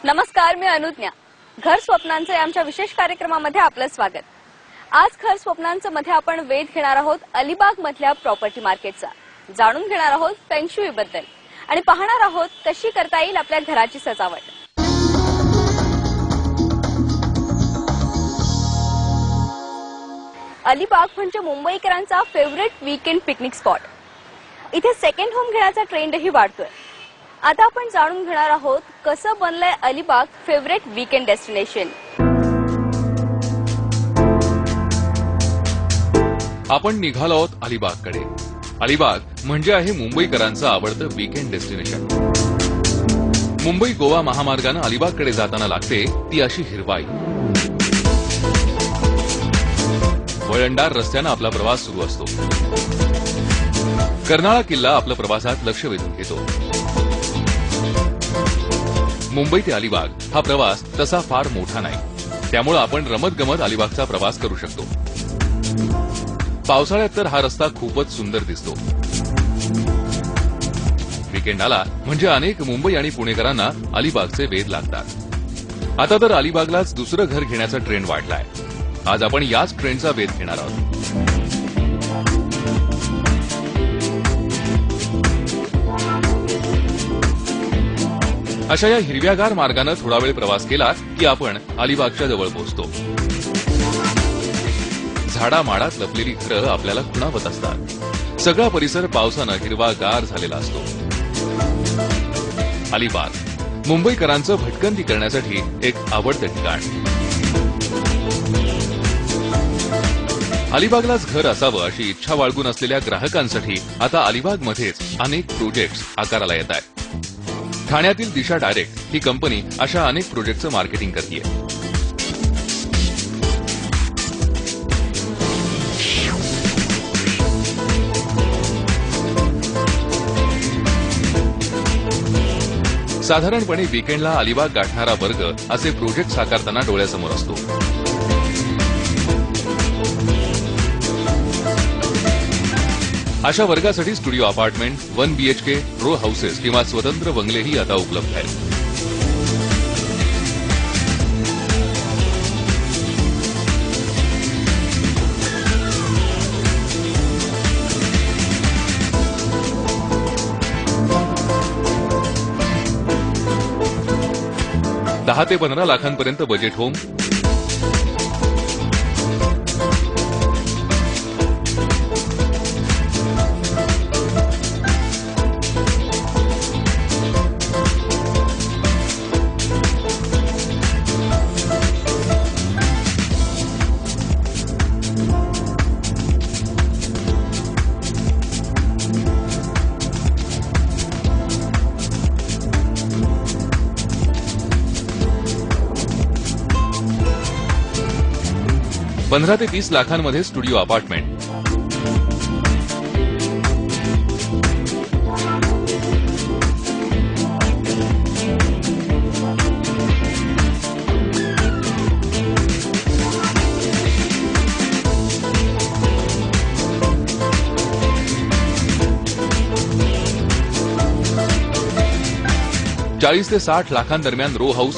नमस्कार, मी अनुज्ञा. घर स्वप्नांचे आमच्या विशेष कार्यक्रमामध्ये आपलं स्वागत. आज घर स्वप्नांचे मध्ये आपण वेध घेणार आहोत अलिबाग मधल्या प्रॉपर्टी मार्केटचा. जाणून घेणार आहोत फेंगशुई बद्दल आणि पाहणार आहोत कशी करता येईल आपल्या घराची सजावट. अलिबाग म्हणजे मुंबईकरांचा फेवरेट वीकेंड पिकनिक स्पॉट. इथे सेकंड होम घेण्याचा ट्रेंडही वाढतोय. आता आपण जाणून घेणार आहोत कसं बनलंय अलिबाग फेवरेट वीकेंड डेस्टिनेशन. आपण निघालो आहोत अलिबागकडे. अलिबाग म्हणजे आहे मुंबईकरांचं आवडतं वीकेंड डेस्टिनेशन. मुंबई गोवा महामार्गाने अलिबागकडे जाताना लागते ती अशी हिरवाई. वळणदार रस्त्याने आपला प्रवास सुरू असतो. कर्नाळा किल्ला आपल्या प्रवासात लक्ष वेधून घेतो. मुंबई ते अलिबाग हा प्रवास तसा फार मोठा नाही, त्यामुळे आपण रमत गमत अलिबागचा प्रवास करू शकतो. पावसाळ्यात तर हा रस्ता खूपच सुंदर दिसतो. वीकेंड आला म्हणजे अनेक मुंबई आणि पुणेकरांना अलिबागचे वेध लागतात. आता तर अलिबागलाच दुसरं घर घेण्याचा ट्रेंड वाढलाय. आज आपण याच ट्रेंडचा वेध घेणार आहोत. अशा या हिरव्यागार मार्गाने थोडा वेळ प्रवास केला की आपण अलिबागच्या जवळ पोहोचतो. झाडामाडात लपलेली घरं आपल्याला खुणावत असतात. सगळा परिसर पावसानं हिरवागार झालेला असतो. अलिबाग मुंबईकरांचं भटकंती करण्यासाठी एक आवडतं ठिकाण. अलिबागलाच घर असावं अशी इच्छा बाळगून असलेल्या ग्राहकांसाठी आता अलिबागमध्येच अनेक प्रोजेक्ट्स आकाराला येत आहेत. ठाण्यातील दिशा डायरेक्ट ही कंपनी अशा अनेक प्रोजेक्टचं मार्केटिंग करते. साधारणपणे वीकेंडला अलिबाग गाठणारा वर्ग असे प्रोजेक्ट साकारताना डोळ्यासमोर असतो. अशा वर्गासाठी studio apartment, 1 BHK, row houses किंवा स्वतंत्र बंगलेही आता उपलब्ध आहेत. $10 ते 15 लाखांपर्यंत बजेट होम, $15 ते 30 लाखांमध्ये स्टुडिओ अपार्टमेंट, $40 ते 60 लाखांदरम्यान रो हाऊस,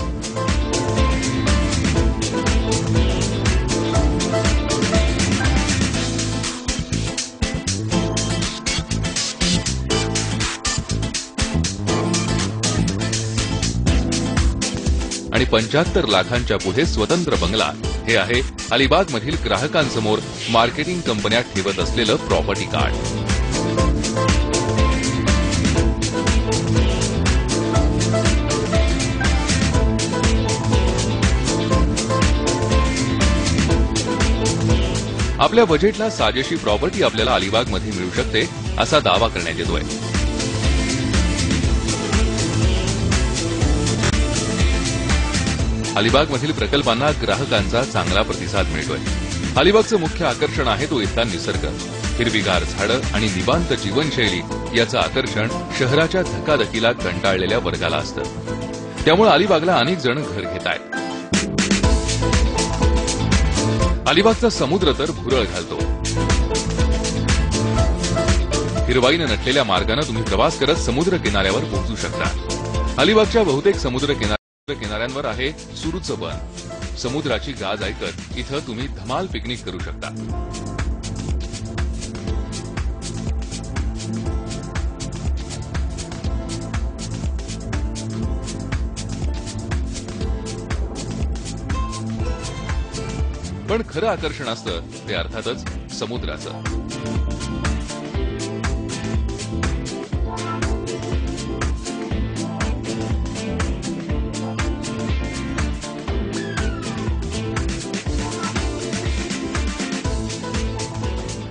आणि 75 लाखांच्या पुढे स्वतंत्र बंगला. हे आहे अलिबागमधील ग्राहकांसमोर मार्केटिंग कंपन्या ठेवत असलेलं प्रॉपर्टी कार्ड. आपल्या बजेटला साजेशी प्रॉपर्टी आपल्याला अलिबागमध्ये मिळू शकते असा दावा करण्यात येतोय. अलिबागमधील प्रकल्पांना ग्राहकांचा चांगला प्रतिसाद मिळतोय. अलिबागचं मुख्य आकर्षण आहे तो इथला निसर्ग. हिरवीगार झाडं आणि निवांत जीवनशैली याचं आकर्षण शहराच्या धकाधकीला कंटाळलेल्या वर्गाला असतं. त्यामुळे अलिबागला अनेक जण घर घेत आहेत. अलिबागचा समुद्र तर भुरळ घालतो. हिरवाईने नटलेल्या मार्गाने तुम्ही प्रवास करत समुद्र किनाऱ्यावर पोहोचू शकता. अलिबागच्या बहुतेक समुद्र किनारे किनाऱ्यांवर आहे सुरूचं बन. समुद्राची गाज ऐकत इथं तुम्ही धमाल पिकनिक करू शकता. पण खरं आकर्षण असतं ते अर्थातच समुद्राचं.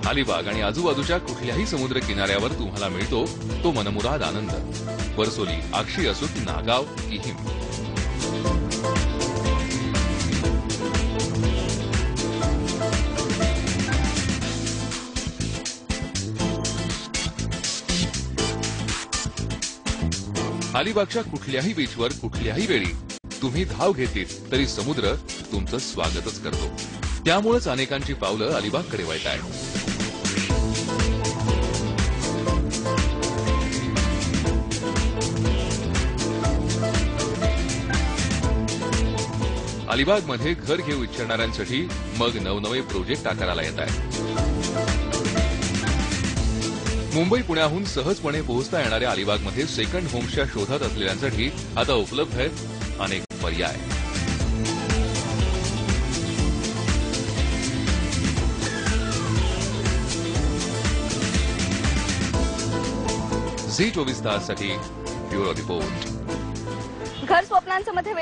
अलिबाग आणि आजूबाजूच्या कुठल्याही समुद्र किनाऱ्यावर तुम्हाला मिळतो तो मनमुराद आनंद. वरसोली, आक्षी असो की नागाव, किहिम. अलिबागच्या कुठल्याही बीचवर कुठल्याही वेळी तुम्ही धाव घेतलीत तरी समुद्र तुमचं स्वागतच करतो. त्यामुळेच अनेकांची पावलं अलिबागकडे वळतायत. अलिबागमध्ये घर घेऊ इच्छिणाऱ्यांसाठी मग नवनवे प्रोजेक्ट आकाराला येत आहेत. मुंबई पुण्याहून सहजपणे पोहोचता येणाऱ्या अलिबागमध्ये सेकंड होम्सच्या शोधात असलेल्यांसाठी आता उपलब्ध आहेत अनेक पर्याय. झी 24 ताससाठी ब्युरो रिपोर्ट. घर स्वप्नांचं मध्ये